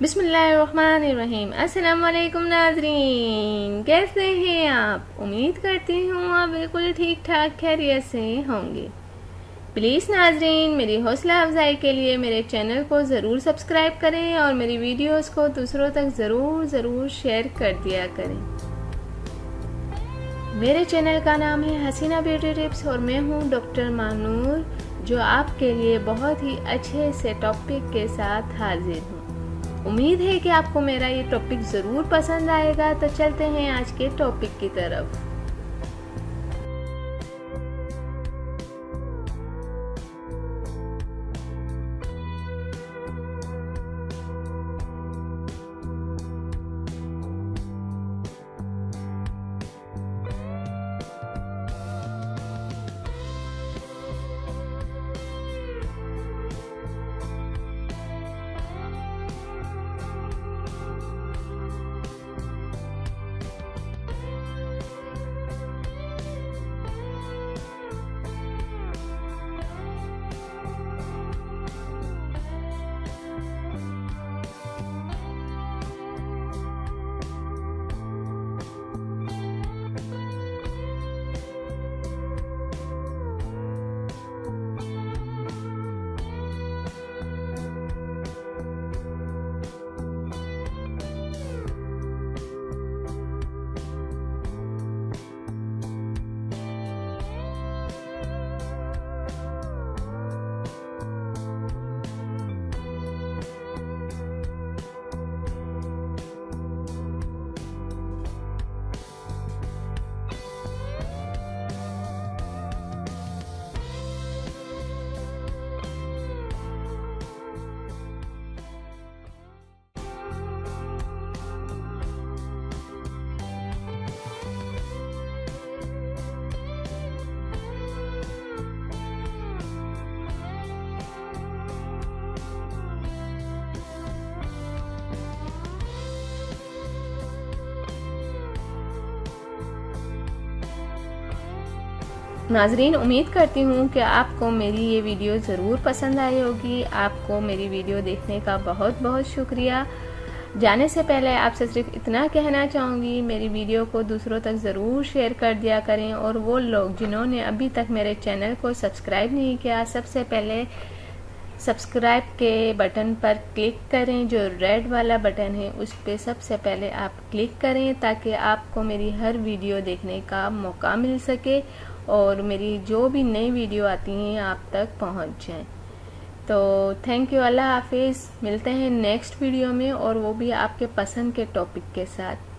बिस्मिल्लाहिर्रहमानिर्रहीम। अस्सलाम वालेकुम नाज़रीन, कैसे हैं आप? उम्मीद करती हूँ आप बिल्कुल ठीक ठाक खैरियत से होंगे। प्लीज़ नाज़रीन, मेरी हौसला अफजाई के लिए मेरे चैनल को ज़रूर सब्सक्राइब करें और मेरी वीडियोस को दूसरों तक ज़रूर शेयर कर दिया करें। मेरे चैनल का नाम है हसीना ब्यूटी टिप्स और मैं हूँ डॉक्टर मानूर, जो आपके लिए बहुत ही अच्छे से टॉपिक के साथ हाजिर हूँ। उम्मीद है कि आपको मेरा ये टॉपिक ज़रूर पसंद आएगा। तो चलते हैं आज के टॉपिक की तरफ। नाजरीन, उम्मीद करती हूँ कि आपको मेरी ये वीडियो ज़रूर पसंद आई होगी। आपको मेरी वीडियो देखने का बहुत शुक्रिया। जाने से पहले आपसे सिर्फ इतना कहना चाहूँगी, मेरी वीडियो को दूसरों तक ज़रूर शेयर कर दिया करें। और वो लोग जिन्होंने अभी तक मेरे चैनल को सब्सक्राइब नहीं किया, सबसे पहले सब्सक्राइब के बटन पर क्लिक करें। जो रेड वाला बटन है उस पर सबसे पहले आप क्लिक करें, ताकि आपको मेरी हर वीडियो देखने का मौका मिल सके और मेरी जो भी नई वीडियो आती हैं आप तक पहुंच जाएं। तो थैंक यू, अल्लाह हाफिज़। मिलते हैं नेक्स्ट वीडियो में, और वो भी आपके पसंद के टॉपिक के साथ।